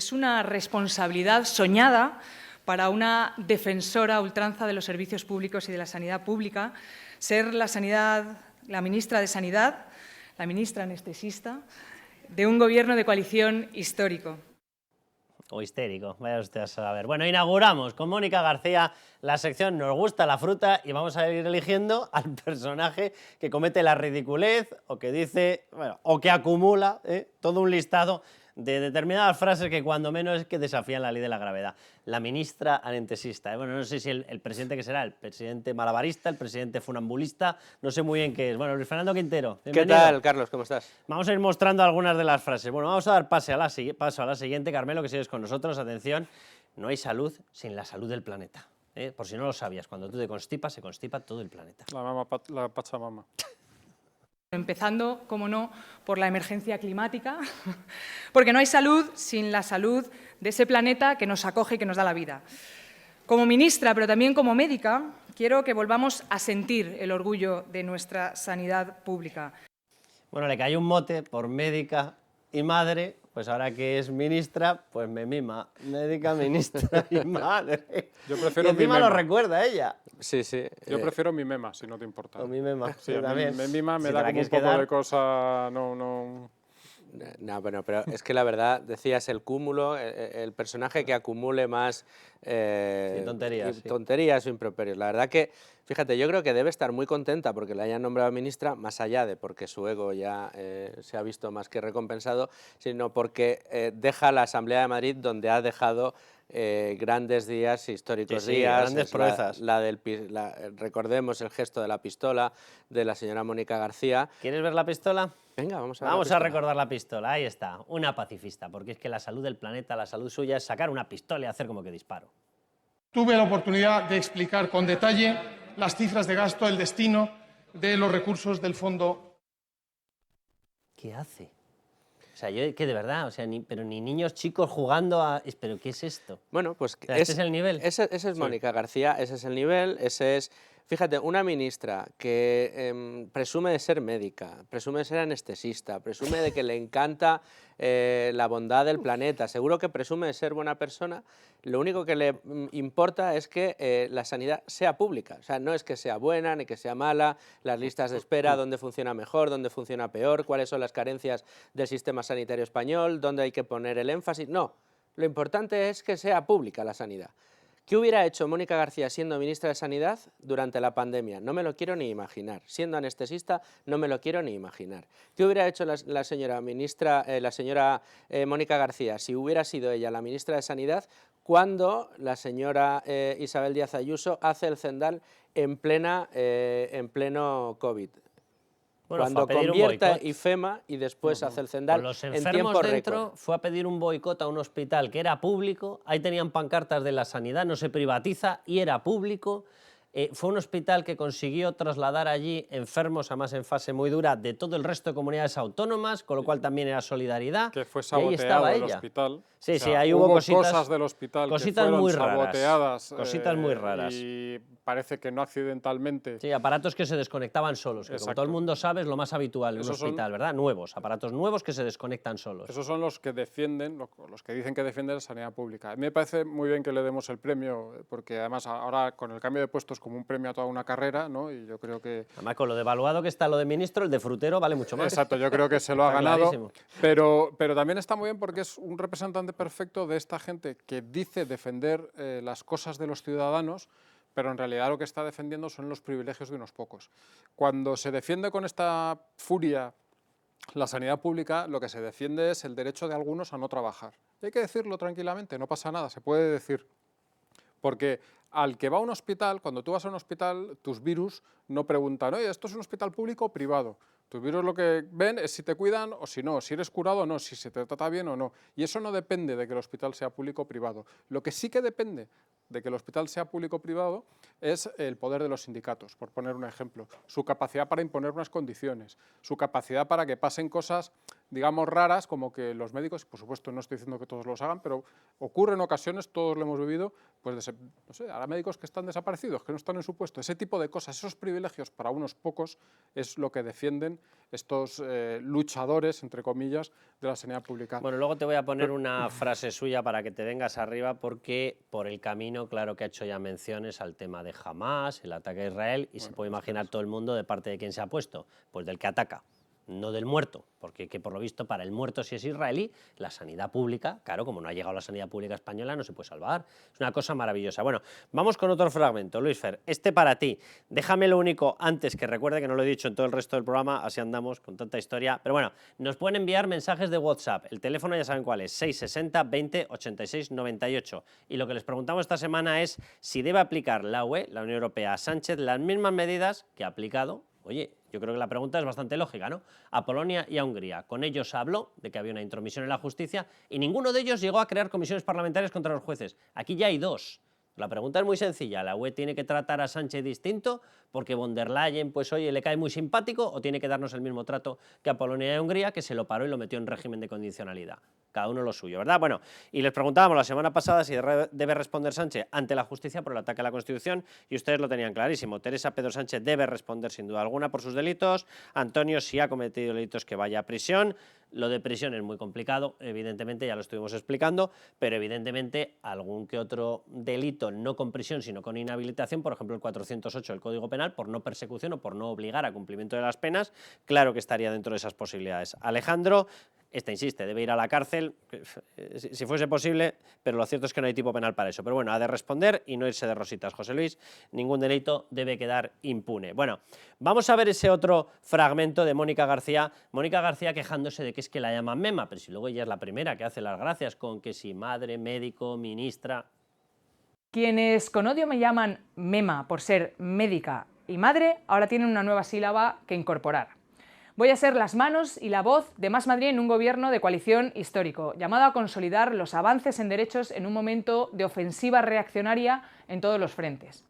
Es una responsabilidad soñada para una defensora a ultranza de los servicios públicos y de la sanidad pública ser la ministra de Sanidad, la ministra anestesista, de un gobierno de coalición histórico. O histérico, vaya usted a saber. Bueno, inauguramos con Mónica García la sección Nos gusta la fruta y vamos a ir eligiendo al personaje que comete la ridiculez o que dice, bueno, o que acumula todo un listado de determinadas frases que cuando menos es que desafían la ley de la gravedad. La ministra anestesista. Bueno, no sé si el presidente que será, el presidente malabarista, el presidente funambulista, no sé muy bien qué es. Bueno, Luis Fernando Quintero, bienvenido. ¿Qué tal, Carlos? ¿Cómo estás? Vamos a ir mostrando algunas de las frases. Bueno, vamos a dar paso a la siguiente. Carmelo, que sigues con nosotros. Atención, no hay salud sin la salud del planeta. Por si no lo sabías, cuando tú te constipas, se constipa todo el planeta. La Pachamama. Empezando, como no, por la emergencia climática, porque no hay salud sin la salud de ese planeta que nos acoge y que nos da la vida. Como ministra, pero también como médica, quiero que volvamos a sentir el orgullo de nuestra sanidad pública. Bueno, le cae un mote por médica y madre, pues ahora que es ministra, pues me mima. Médica, ministra y madre. Yo prefiero y encima mi lo mema. recuerda ella. Sí, sí. Yo prefiero mi mema, si no te importa. O mi mema. Sí, Yo a mí también. me mima, me Si te da la como un quieres poco quedar. de cosa... No. No, bueno, pero es que la verdad, decías el cúmulo, el personaje que acumule más Sí, tonterías, sí. tonterías o improperios. La verdad que, fíjate, yo creo que debe estar muy contenta porque la hayan nombrado ministra, más allá de porque su ego ya se ha visto más que recompensado, sino porque deja la Asamblea de Madrid donde ha dejado grandes días, históricos Sí, días. grandes proezas. Recordemos el gesto de la pistola de la señora Mónica García. ¿Quieres ver la pistola? Venga, vamos a ver. Vamos a recordar la pistola, ahí está, una pacifista, porque es que la salud del planeta, la salud suya es sacar una pistola y hacer como que disparo. Tuve la oportunidad de explicar con detalle las cifras de gasto, el destino de los recursos del fondo. ¿Qué hace? O sea, yo que de verdad, o sea, pero ni niños chicos jugando a... ¿Pero qué es esto? Bueno, pues O sea, ¿este es el nivel? Ese es Mónica García, ese es el nivel, ese es... Fíjate, una ministra que presume de ser médica, presume de ser anestesista, presume de que le encanta la bondad del planeta, seguro que presume de ser buena persona, lo único que le importa es que la sanidad sea pública, o sea, no es que sea buena ni que sea mala, las listas de espera, dónde funciona mejor, dónde funciona peor, cuáles son las carencias del sistema sanitario español, dónde hay que poner el énfasis, no, lo importante es que sea pública la sanidad. ¿Qué hubiera hecho Mónica García siendo ministra de Sanidad durante la pandemia? No me lo quiero ni imaginar. Siendo anestesista, no me lo quiero ni imaginar. ¿Qué hubiera hecho la señora Mónica García si hubiera sido ella la ministra de Sanidad cuando la señora Isabel Díaz Ayuso hace el Zendal en pleno COVID? Bueno, Cuando fue a pedir un convierta boicot. IFEMA y después hace el Zendal Con los en enfermos tiempo dentro, récord. fue a pedir un boicot a un hospital que era público, ahí tenían pancartas de la sanidad, no se privatiza, y era público. Fue un hospital que consiguió trasladar allí enfermos, además en fase muy dura, de todo el resto de comunidades autónomas, con lo cual también era solidaridad. Que fue y ahí saboteado estaba el ella. hospital. Sí, O sea, sí, ahí hubo cositas, cosas del hospital cositas que fueron muy raras, saboteadas. cositas muy raras. Y parece que no accidentalmente. Sí, aparatos que se desconectaban solos, que como Exacto. todo el mundo sabe es lo más habitual en un Esos son- hospital, ¿verdad? Nuevos, aparatos nuevos que se desconectan solos. Esos son los que defienden, los que dicen que defienden la sanidad pública. A mí me parece muy bien que le demos el premio, porque además ahora con el cambio de puestos como un premio a toda una carrera, ¿no? Y yo creo que... Además, con lo devaluado que está lo de ministro, el de frutero vale mucho más. Exacto, yo creo que se lo ha Está ganado, clarísimo. pero también está muy bien porque es un representante perfecto de esta gente que dice defender las cosas de los ciudadanos, pero en realidad lo que está defendiendo son los privilegios de unos pocos. Cuando se defiende con esta furia la sanidad pública, lo que se defiende es el derecho de algunos a no trabajar. Y hay que decirlo tranquilamente, no pasa nada, se puede decir. Porque al que va a un hospital, cuando tú vas a un hospital, tus virus no preguntan, oye, ¿esto es un hospital público o privado? Tus virus lo que ven es si te cuidan o si no, si eres curado o no, si se te trata bien o no. Y eso no depende de que el hospital sea público o privado. Lo que sí que depende de que el hospital sea público o privado es el poder de los sindicatos, por poner un ejemplo. Su capacidad para imponer unas condiciones, su capacidad para que pasen cosas, digamos, raras, como que los médicos, y por supuesto no estoy diciendo que todos los hagan, pero ocurre en ocasiones, todos lo hemos vivido, pues no sé, ahora para médicos que están desaparecidos, que no están en su puesto. Ese tipo de cosas, esos privilegios para unos pocos es lo que defienden estos luchadores, entre comillas, de la sanidad pública. Bueno, luego te voy a poner una frase suya para que te vengas arriba, porque por el camino, claro que ha hecho ya menciones al tema de Hamás, el ataque a Israel, y se puede imaginar todo el mundo de parte de quién se ha puesto, pues del que ataca. No del muerto, porque que por lo visto para el muerto, si es israelí, la sanidad pública, claro, como no ha llegado la sanidad pública española, no se puede salvar. Es una cosa maravillosa. Bueno, vamos con otro fragmento. Luis Fer, este para ti. Déjame lo único antes, que recuerde que no lo he dicho en todo el resto del programa, así andamos con tanta historia. Pero bueno, nos pueden enviar mensajes de WhatsApp. El teléfono ya saben cuál es, 660 20 86 98. Y lo que les preguntamos esta semana es si debe aplicar la UE, la Unión Europea, a Sánchez las mismas medidas que ha aplicado. Oye, yo creo que la pregunta es bastante lógica, ¿no? A Polonia y a Hungría. Con ellos habló de que había una intromisión en la justicia y ninguno de ellos llegó a crear comisiones parlamentarias contra los jueces. Aquí ya hay dos. La pregunta es muy sencilla. ¿La UE tiene que tratar a Sánchez distinto porque von der Leyen, pues oye, le cae muy simpático, o tiene que darnos el mismo trato que a Polonia y a Hungría, que se lo paró y lo metió en régimen de condicionalidad? Cada uno lo suyo, ¿verdad? Bueno, y les preguntábamos la semana pasada si debe responder Sánchez ante la justicia por el ataque a la Constitución, y ustedes lo tenían clarísimo. Teresa Pedro Sánchez debe responder sin duda alguna por sus delitos. Antonio, si ha cometido delitos, que vaya a prisión. Lo de prisión es muy complicado, evidentemente, ya lo estuvimos explicando, pero evidentemente algún que otro delito, no con prisión, sino con inhabilitación, por ejemplo el 408 del Código Penal, por no persecución o por no obligar a cumplimiento de las penas, claro que estaría dentro de esas posibilidades. Alejandro, insiste, debe ir a la cárcel, si fuese posible, pero lo cierto es que no hay tipo penal para eso. Pero bueno, ha de responder y no irse de rositas. José Luis, ningún delito debe quedar impune. Bueno, vamos a ver ese otro fragmento de Mónica García. Mónica García quejándose de que es que la llaman mema, pero si luego ella es la primera que hace las gracias con que si madre, médico, ministra. Quienes con odio me llaman mema por ser médica y madre, ahora tienen una nueva sílaba que incorporar. Voy a ser las manos y la voz de Más Madrid en un gobierno de coalición histórico, llamado a consolidar los avances en derechos en un momento de ofensiva reaccionaria en todos los frentes.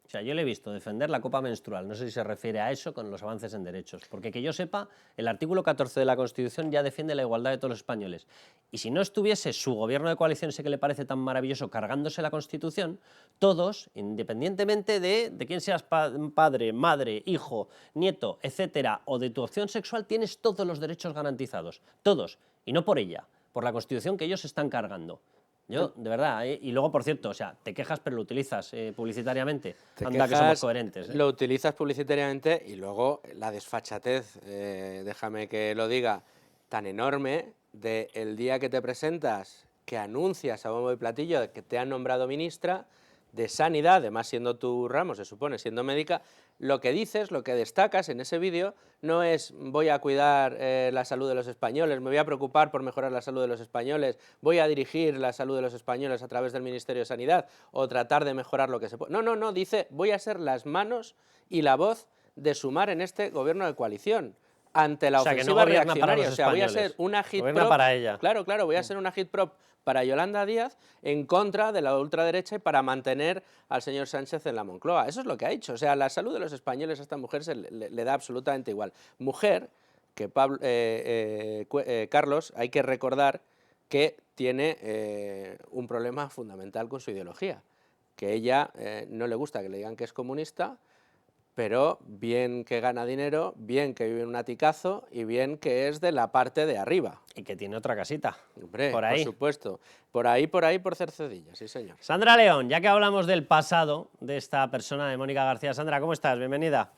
O sea, yo le he visto defender la copa menstrual, no sé si se refiere a eso con los avances en derechos, porque que yo sepa, el artículo 14 de la Constitución ya defiende la igualdad de todos los españoles. Y si no estuviese su gobierno de coalición, ese que le parece tan maravilloso, cargándose la Constitución, todos, independientemente de quién seas padre, madre, hijo, nieto, etcétera, o de tu opción sexual, tienes todos los derechos garantizados, todos, y no por ella, por la Constitución que ellos están cargando. Yo, de verdad, y luego, por cierto, o sea, te quejas pero lo utilizas publicitariamente. Anda, que somos coherentes. Lo utilizas publicitariamente y luego la desfachatez, déjame que lo diga, tan enorme de el día que te presentas, que anuncias a bombo y platillo que te han nombrado ministra de Sanidad, además siendo tu ramo, se supone, siendo médica, lo que dices, lo que destacas en ese vídeo no es voy a cuidar la salud de los españoles, me voy a preocupar por mejorar la salud de los españoles, voy a dirigir la salud de los españoles a través del Ministerio de Sanidad o tratar de mejorar lo que se puede. No, dice voy a ser las manos y la voz de Sumar en este gobierno de coalición ante la ofensiva reaccionaria. O sea, voy a ser una agitprop para ella. Claro, voy a ser una agitprop para Yolanda Díaz en contra de la ultraderecha y para mantener al señor Sánchez en la Moncloa. Eso es lo que ha hecho. O sea, la salud de los españoles a esta mujer le da absolutamente igual. Mujer que Carlos, hay que recordar que tiene un problema fundamental con su ideología, que ella no le gusta que le digan que es comunista, pero bien que gana dinero, bien que vive en un aticazo y bien que es de la parte de arriba. Y que tiene otra casita. Hombre, por ahí. Por supuesto. Por ahí, por Cercedilla, sí señor. Sandra León, ya que hablamos del pasado de esta persona, de Mónica García. Sandra, ¿cómo estás? Bienvenida.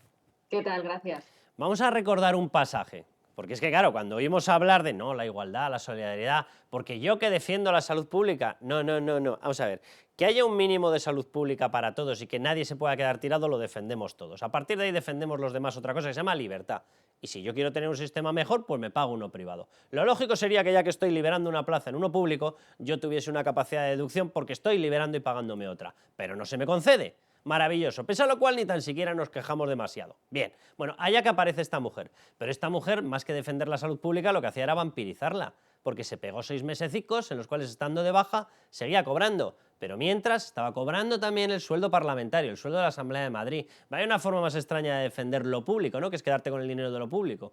¿Qué tal? Gracias. Vamos a recordar un pasaje. Porque es que, claro, cuando oímos hablar de no, la igualdad, la solidaridad, porque yo que defiendo la salud pública, no. Vamos a ver, que haya un mínimo de salud pública para todos y que nadie se pueda quedar tirado, lo defendemos todos. A partir de ahí defendemos los demás otra cosa que se llama libertad. Y si yo quiero tener un sistema mejor, pues me pago uno privado. Lo lógico sería que ya que estoy liberando una plaza en uno público, yo tuviese una capacidad de deducción porque estoy liberando y pagándome otra. Pero no se me concede. Maravilloso, pese a lo cual ni tan siquiera nos quejamos demasiado. Bien, bueno, allá que aparece esta mujer, pero esta mujer, más que defender la salud pública, lo que hacía era vampirizarla, porque se pegó 6 mesecicos en los cuales, estando de baja, seguía cobrando, pero mientras estaba cobrando también el sueldo parlamentario, el sueldo de la Asamblea de Madrid. Vaya una forma más extraña de defender lo público, ¿no?, que es quedarte con el dinero de lo público.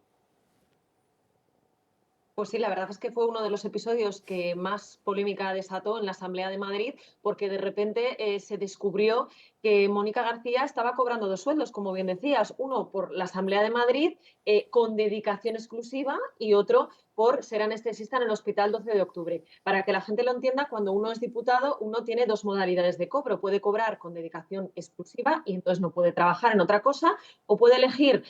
Pues sí, la verdad es que fue uno de los episodios que más polémica desató en la Asamblea de Madrid, porque de repente se descubrió que Mónica García estaba cobrando 2 sueldos, como bien decías, uno por la Asamblea de Madrid con dedicación exclusiva y otro por ser anestesista en el Hospital 12 de Octubre. Para que la gente lo entienda, cuando uno es diputado, uno tiene 2 modalidades de cobro. Puede cobrar con dedicación exclusiva y entonces no puede trabajar en otra cosa, o puede elegir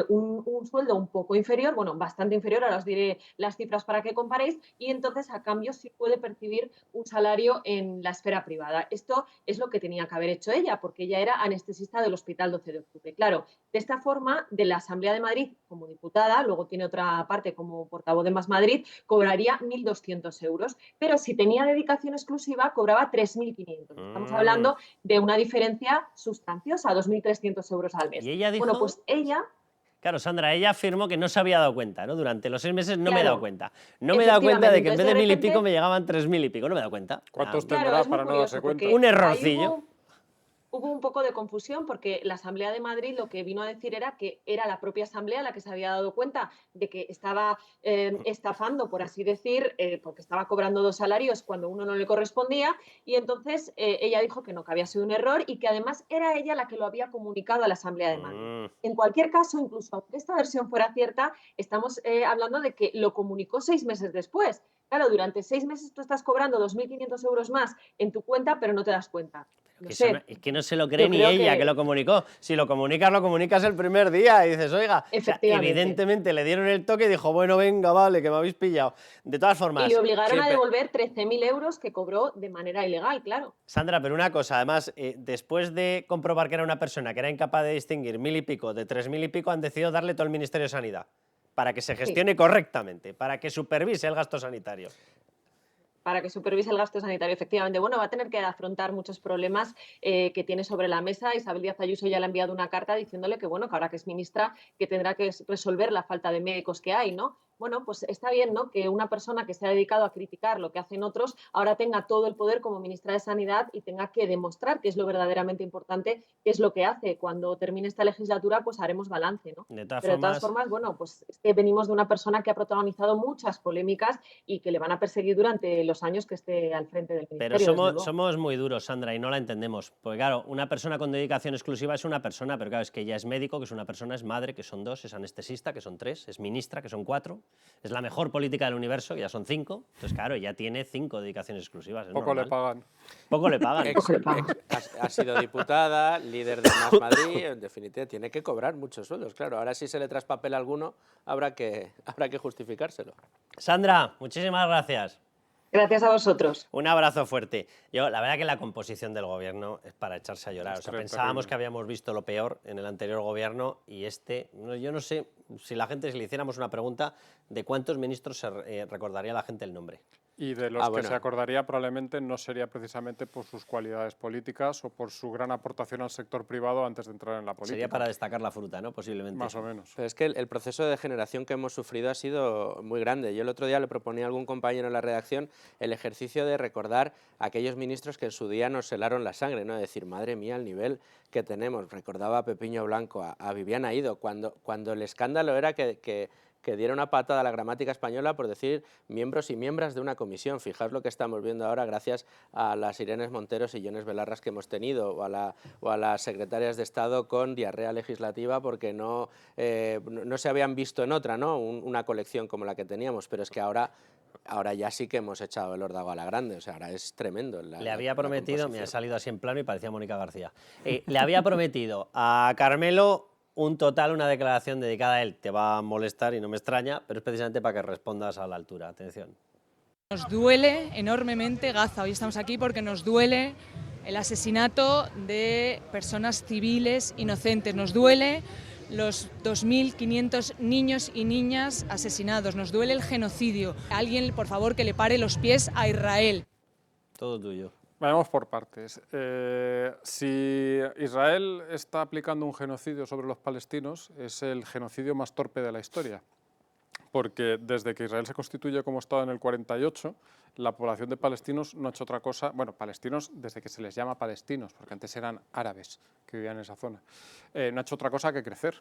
un sueldo un poco inferior, bueno, bastante inferior, ahora os diré las cifras para que comparéis, y entonces a cambio sí puede percibir un salario en la esfera privada. Esto es lo que tenía que haber hecho ella, porque ella era anestesista del Hospital 12 de Octubre. Claro, de esta forma, de la Asamblea de Madrid como diputada, luego tiene otra parte como portavoz de Más Madrid, cobraría 1.200 euros, pero si tenía dedicación exclusiva, cobraba 3.500. Estamos hablando de una diferencia sustanciosa, 2.300 euros al mes. Y ella dijo... Bueno, pues ella... Claro, Sandra, ella afirmó que no se había dado cuenta, ¿no? Durante los 6 meses no me he dado Claro, cuenta. No me he dado cuenta de que en vez de efectivamente, 1.000 y entonces, de pico repente- me llegaban 3.000 y pico. No me he dado cuenta. ¿Cuántos Claro, tendrá es muy para no darse curioso cuenta? porque Un ahí errorcillo. hubo un poco de confusión porque la Asamblea de Madrid lo que vino a decir era que era la propia Asamblea la que se había dado cuenta de que estaba estafando, por así decir, porque estaba cobrando 2 salarios cuando uno no le correspondía, y entonces ella dijo que no, que había sido un error y que además era ella la que lo había comunicado a la Asamblea de Madrid. En cualquier caso, incluso aunque esta versión fuera cierta, estamos hablando de que lo comunicó 6 meses después. Claro, durante 6 meses tú estás cobrando 2.500 euros más en tu cuenta, pero no te das cuenta. No Que sé. es que no se lo cree Yo ni creo ella que lo comunicó. Si lo comunicas el primer día y dices, oiga, o sea, Efectivamente. evidentemente le dieron el toque y dijo, bueno, venga, vale, que me habéis pillado. De todas Y formas, le obligaron a siempre... devolver 13.000 euros que cobró de manera ilegal, claro. Sandra, pero una cosa, además, después de comprobar que era una persona que era incapaz de distinguir 1.000 y pico de 3.000 y pico, han decidido darle todo el Ministerio de Sanidad para que se gestione correctamente, para que supervise el gasto sanitario. Para que supervise el gasto sanitario, efectivamente. Bueno, va a tener que afrontar muchos problemas que tiene sobre la mesa. Isabel Díaz Ayuso ya le ha enviado una carta diciéndole que, bueno, que ahora que es ministra, que tendrá que resolver la falta de médicos que hay, ¿no? Bueno, pues está bien, ¿no?, que una persona que se ha dedicado a criticar lo que hacen otros ahora tenga todo el poder como ministra de Sanidad y tenga que demostrar que es lo verdaderamente importante, qué es lo que hace. Cuando termine esta legislatura, pues haremos balance, ¿no? Pero de todas formas, bueno, pues es que venimos de una persona que ha protagonizado muchas polémicas y que le van a perseguir durante los años que esté al frente del ministerio. Pero somos muy duros, Sandra, y no la entendemos. Porque claro, una persona con dedicación exclusiva es una persona, pero claro, es que ella es médico, que es una persona, es madre, que son 2, es anestesista, que son 3, es ministra, que son 4, es la mejor política del universo, que ya son 5. Entonces, claro, ella tiene 5 dedicaciones exclusivas. Poco le pagan. Poco le pagan. Ha sido diputada, líder de Más Madrid, en definitiva tiene que cobrar muchos sueldos, claro. Ahora si se le traspapela alguno, habrá que justificárselo. Sandra, muchísimas gracias. Gracias a vosotros. Un abrazo fuerte. Yo, la verdad que la composición del gobierno es para echarse a llorar. O sea, pensábamos que habíamos visto lo peor en el anterior gobierno y yo no sé si la gente, si le hiciéramos una pregunta, de cuántos ministros se recordaría la gente el nombre. Y de los que se acordaría probablemente no sería precisamente por sus cualidades políticas o por su gran aportación al sector privado antes de entrar en la política. Sería para destacar la fruta, ¿no? Posiblemente. Más o menos. Pero es que el proceso de degeneración que hemos sufrido ha sido muy grande. Yo el otro día le proponía a algún compañero en la redacción el ejercicio de recordar a aquellos ministros que en su día nos helaron la sangre, ¿no? De decir, madre mía, el nivel que tenemos. Recordaba a Pepiño Blanco, a Viviana Ido, cuando el escándalo era que diera una patada a la gramática española por decir miembros y miembros de una comisión. Fijaos lo que estamos viendo ahora gracias a las Irenes Monteros y Yones Belarras que hemos tenido, o a las secretarias de Estado con diarrea legislativa porque no se habían visto en otra, ¿no? Una colección como la que teníamos, pero es que ahora ya sí que hemos echado el órdago a la grande, o sea, ahora es tremendo. Le había prometido, me ha salido así en plano y parecía Mónica García, le había prometido a Carmelo una declaración dedicada a él. Te va a molestar y no me extraña, pero es precisamente para que respondas a la altura. Atención. Nos duele enormemente Gaza. Hoy estamos aquí porque nos duele el asesinato de personas civiles inocentes. Nos duele los 2.500 niños y niñas asesinados. Nos duele el genocidio. Alguien, por favor, que le pare los pies a Israel. Todo tuyo. Vamos por partes. Si Israel está aplicando un genocidio sobre los palestinos, es el genocidio más torpe de la historia. Porque desde que Israel se constituye como Estado en el 48, la población de palestinos no ha hecho otra cosa, bueno, palestinos desde que se les llama palestinos, porque antes eran árabes que vivían en esa zona, no ha hecho otra cosa que crecer.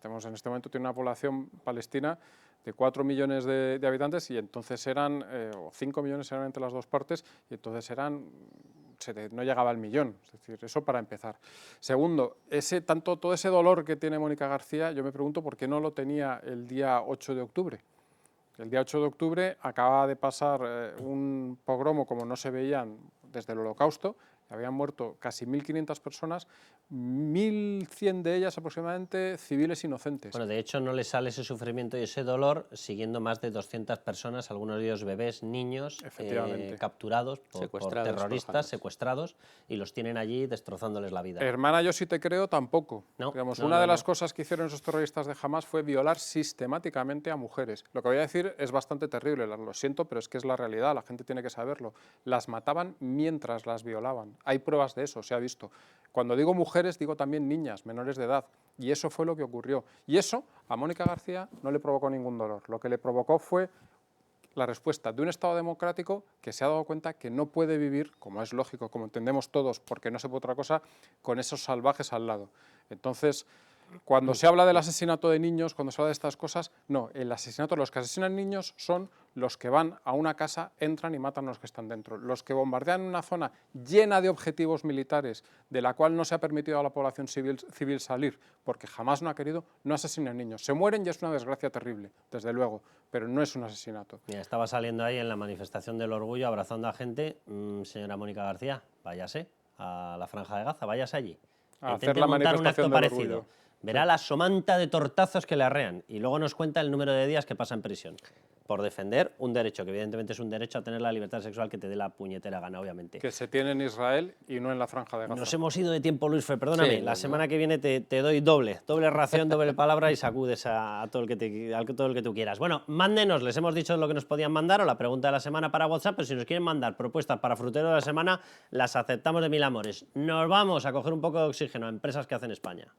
En este momento tiene una población palestina de 4 millones de habitantes y entonces eran, o 5 millones eran entre las dos partes, y entonces no llegaba al millón, es decir, eso para empezar. Segundo, todo ese dolor que tiene Mónica García, yo me pregunto por qué no lo tenía el día 8 de octubre. El día 8 de octubre acaba de pasar un pogromo como no se veían desde el Holocausto, habían muerto casi 1.500 personas, 1.100 de ellas aproximadamente civiles inocentes. Bueno, de hecho no le sale ese sufrimiento y ese dolor siguiendo más de 200 personas, algunos de ellos bebés, niños, capturados por terroristas, secuestrados, y los tienen allí destrozándoles la vida. Hermana, yo sí te creo, tampoco. No, Digamos, no, una no, de las no. cosas que hicieron esos terroristas de Hamás fue violar sistemáticamente a mujeres. Lo que voy a decir es bastante terrible, lo siento, pero es que es la realidad, la gente tiene que saberlo. Las mataban mientras las violaban. Hay pruebas de eso, se ha visto. Cuando digo mujeres, digo también niñas, menores de edad. Y eso fue lo que ocurrió. Y eso a Mónica García no le provocó ningún dolor. Lo que le provocó fue la respuesta de un Estado democrático que se ha dado cuenta que no puede vivir, como es lógico, como entendemos todos, porque no se puede otra cosa, con esos salvajes al lado. Entonces, cuando se habla del asesinato de niños, cuando se habla de estas cosas, no, los que asesinan niños son los que van a una casa, entran y matan a los que están dentro. Los que bombardean una zona llena de objetivos militares, de la cual no se ha permitido a la población civil salir, porque jamás no ha querido, no asesinan niños. Se mueren y es una desgracia terrible, desde luego, pero no es un asesinato. Mira, estaba saliendo ahí en la manifestación del orgullo abrazando a gente. Señora Mónica García, váyase a la Franja de Gaza, váyase allí. A hacer Intente la montar un acto manifestación del parecido. orgullo. Verá la somanta de tortazos que le arrean y luego nos cuenta el número de días que pasa en prisión por defender un derecho, que evidentemente es un derecho a tener la libertad sexual que te dé la puñetera gana, obviamente. Que se tiene en Israel y no en la Franja de Gaza. Nos hemos ido de tiempo, Luis Fer, perdóname. Sí, la semana que viene te doy doble ración, doble palabra y sacudes a todo el que tú quieras. Bueno, mándenos, les hemos dicho lo que nos podían mandar o la pregunta de la semana para WhatsApp, pero si nos quieren mandar propuestas para frutero de la semana, las aceptamos de mil amores. Nos vamos a coger un poco de oxígeno a empresas que hacen España.